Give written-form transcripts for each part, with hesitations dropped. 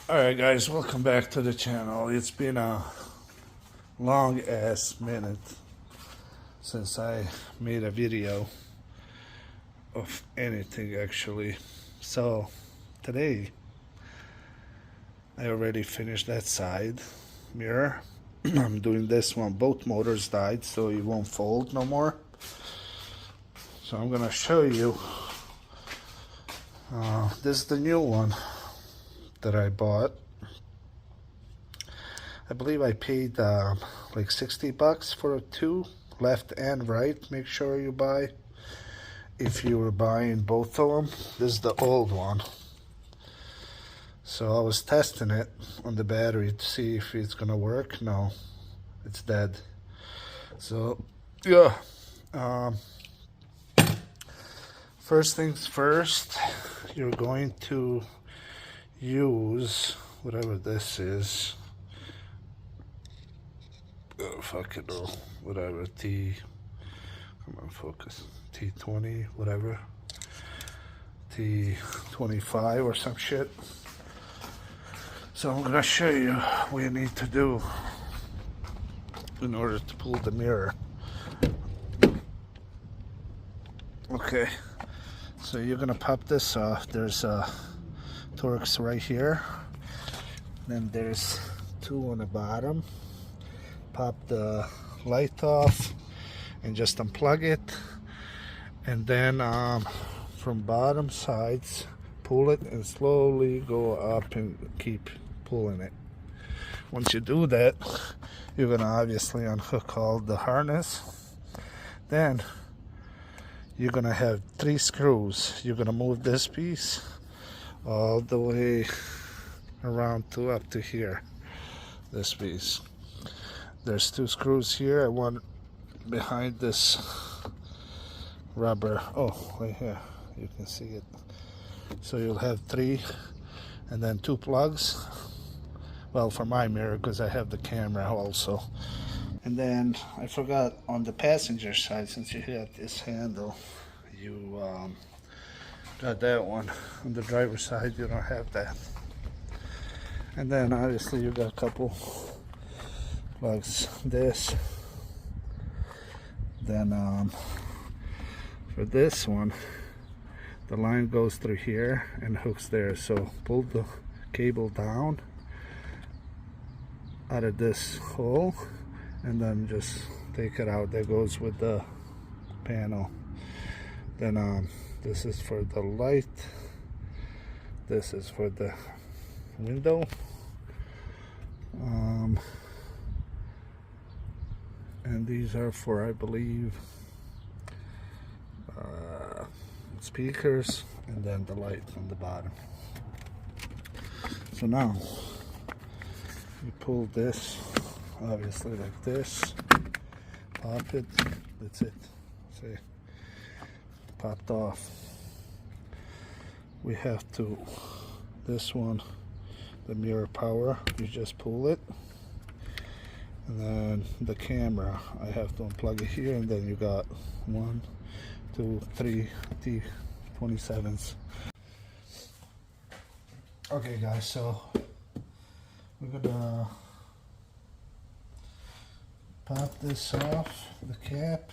Alright guys, welcome back to the channel. It's been a long ass minute since I made a video of anything actually. So today I already finished that side mirror. I'm doing this one. Both motors died, so it won't fold no more. So I'm gonna show you. This is the new one that I bought. I believe I paid like 60 bucks for two, left and right. Make sure you buy, if you were buying both of them. This is the old one. So I was testing it on the battery to see if it's gonna work. No, it's dead. So yeah, first things first, you're going to use whatever this is. Fucking know, whatever, come on, focus, T20, whatever, T25 or some shit. So I'm gonna show you what you need to do in order to pull the mirror. Okay, so you're gonna pop this off. There's Torx right here, then there's two on the bottom. Pop the light off and just unplug it, and then from bottom sides pull it and slowly go up and keep pulling it. Once you do that, you're gonna obviously unhook all the harness. Then you're gonna have 3 screws. You're gonna move this piece all the way around to up to here, this piece. There's 2 screws here, one behind this rubber. Oh, right here, you can see it. So you'll have 3, and then 2 plugs. Well, for my mirror, because I have the camera also. And then I forgot, on the passenger side, since you got this handle, you got that one. On the driver's side, you don't have that. And then obviously you got a couple plugs. This. Then for this one, the line goes through here and hooks there. So pull the cable down out of this hole and then just take it out. That goes with the panel. Then this is for the light, this is for the window, and these are for, I believe, speakers, and then the light on the bottom. So now you pull this obviously like this, pop it, that's it. See, popped off. We have to, this one, the mirror power, you just pull it, and then the camera, I have to unplug it here, and then you got 1, 2, 3 T27s. Okay guys, so we're gonna pop this off the cap.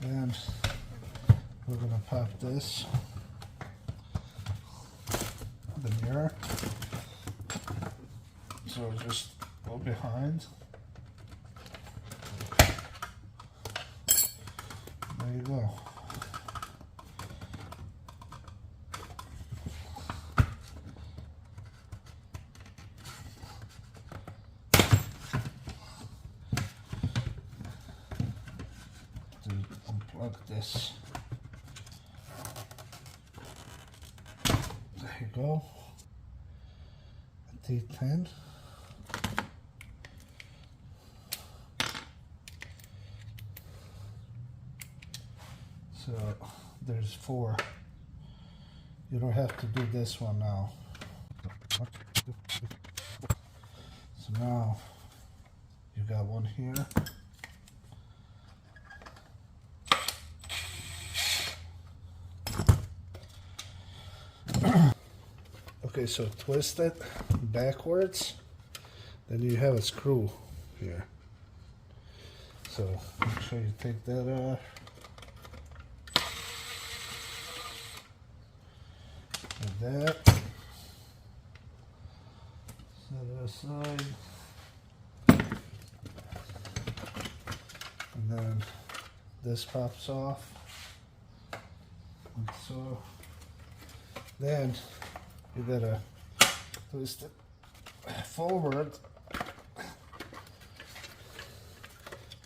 And we're gonna pop this, the mirror. So just go behind. There you go. Unplug this. There you go. A T10. So there's 4. You don't have to do this one now. So now you got one here. Okay, so twist it backwards, then you have a screw here. So make sure you take that off. Like that. Set it aside. And then this pops off. Like so. Then you gotta twist it forward.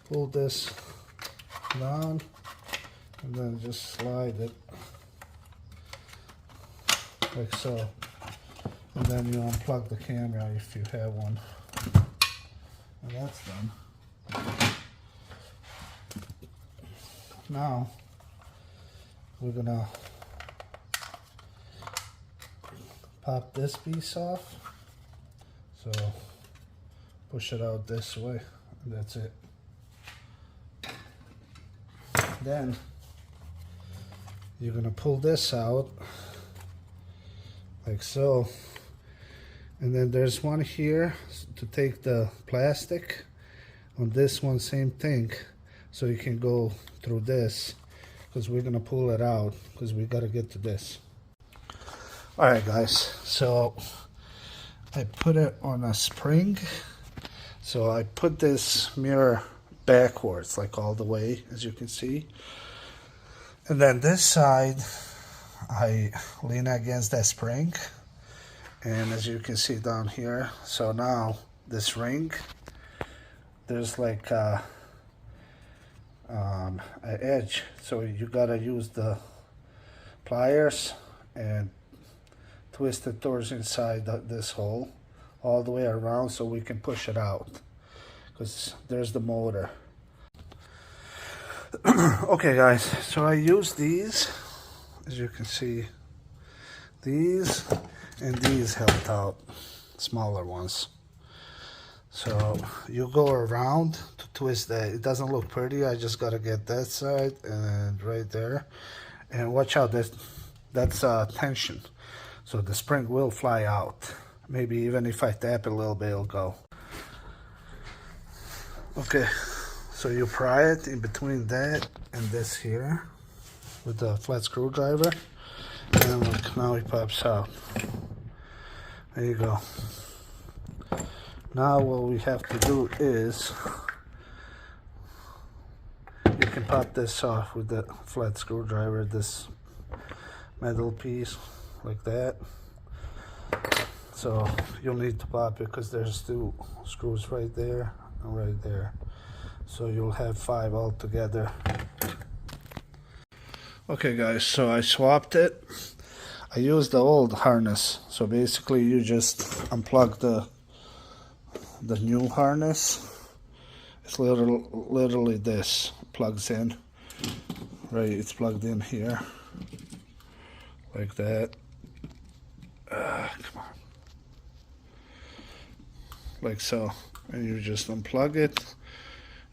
Pull this down and then just slide it like so, and then you unplug the camera if you have one, and that's done. Now we're gonna pop this piece off, so push it out this way, and that's it. Then you're gonna pull this out like so, and then there's one here to take the plastic. On this one, same thing, so you can go through this, because we're gonna pull it out because we gotta get to this. All right, guys, so I put it on a spring. So I put this mirror backwards, like all the way, as you can see. And then this side, I lean against that spring. And as you can see down here, so now this ring, there's like an edge. So you gotta use the pliers and twist it towards inside this hole, all the way around, so we can push it out. Because there's the motor. Okay, guys, so I use these, as you can see, these and these helped out, smaller ones. So you go around to twist that. It doesn't look pretty. I just gotta get that side and right there, and watch out. That's tension, so the spring will fly out. Maybe even if I tap it a little bit, it'll go. Okay, so you pry it in between that and this here with the flat screwdriver, and look, now it pops out. There you go. Now what we have to do is, you can pop this off with the flat screwdriver, this metal piece, like that. So you'll need to pop it because there's 2 screws right there and right there. So you'll have 5 altogether. Okay, guys, so I swapped it. I used the old harness. So basically you just unplug the new harness. It's literally this plugs in. Right, it's plugged in here. Like that. Come on. Like so. And you just unplug it.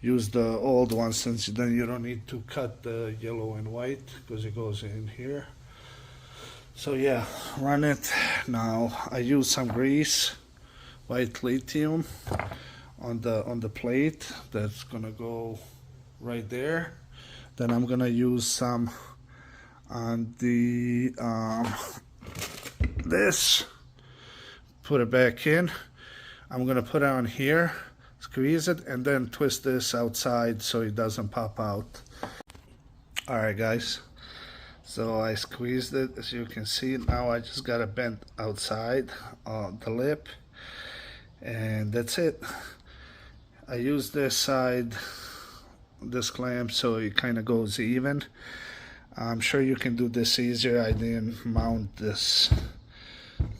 Use the old one, since then you don't need to cut the yellow and white because it goes in here. So yeah, run it. Now I use some grease, white lithium, on the plate. That's gonna go right there. Then I'm gonna use some on the this. Put it back in. I'm gonna put it on here, squeeze it, and then twist this outside so it doesn't pop out. Alright, guys, so I squeezed it, as you can see. Now I just got it bent outside the lip, and that's it. I use this side, this clamp, so it kind of goes even. I'm sure you can do this easier. I didn't mount this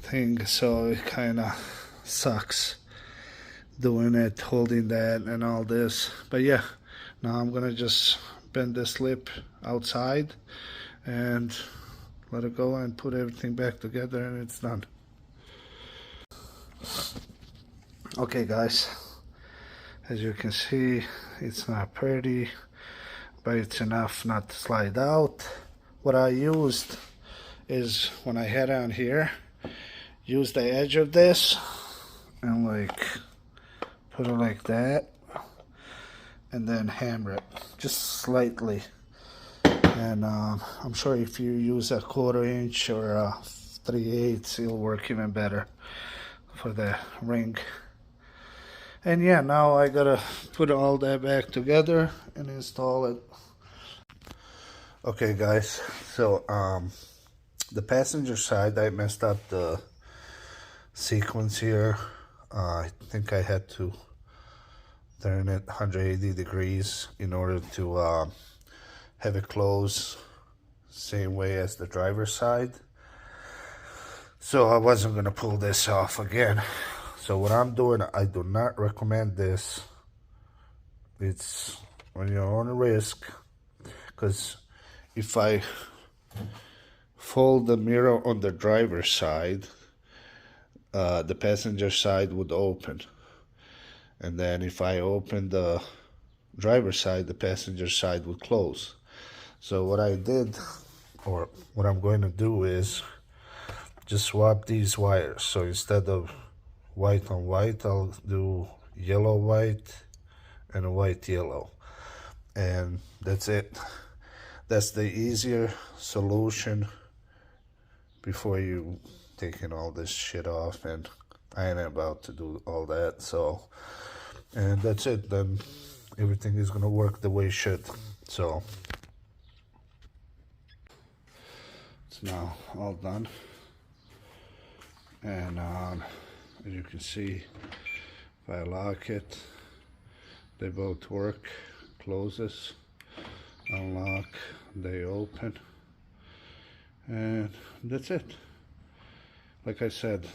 thing, so it kind of sucks doing it, holding that and all this. But yeah, now I'm gonna just bend this lip outside and let it go and put everything back together, and it's done. Okay, guys, as you can see, it's not pretty, but it's enough not to slide out. What I used is, when I had it on here, use the edge of this and like put it like that, and then hammer it just slightly. And I'm sure if you use a 1/4 inch or a 3/8, it'll work even better for the ring. And yeah, now I gotta put all that back together and install it. Okay guys, so the passenger side, I messed up the sequence here. I think I had to turn it 180 degrees in order to have it close same way as the driver's side. So I wasn't gonna pull this off again. So what I'm doing, I do not recommend this. It's on your own risk, because if I fold the mirror on the driver's side, the passenger side would open. And then if I open the driver's side, the passenger side would close. So what I did, or what I'm going to do, is just swap these wires. So instead of white on white, I'll do yellow white and white yellow, and that's it. That's the easier solution before you taking all this shit off, and I ain't about to do all that. So, and that's it. Then everything is gonna work the way it should. So it's now all done, and as you can see, if I lock it, they both work. Closes, unlock, they open, and that's it. Like I said,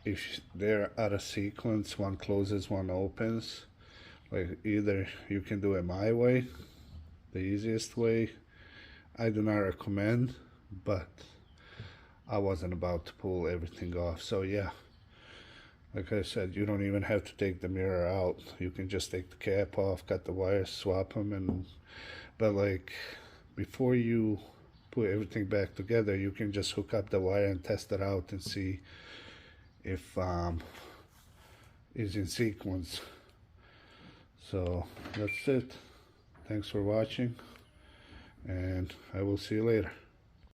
if they're out of sequence, one closes, one opens, like either you can do it my way, the easiest way. I do not recommend, but I wasn't about to pull everything off. So yeah, like I said, you don't even have to take the mirror out. You can just take the cap off, cut the wires, swap them, and but like before you put everything back together, you can just hook up the wire and test it out and see if it's in sequence. So that's it. Thanks for watching, and I will see you later.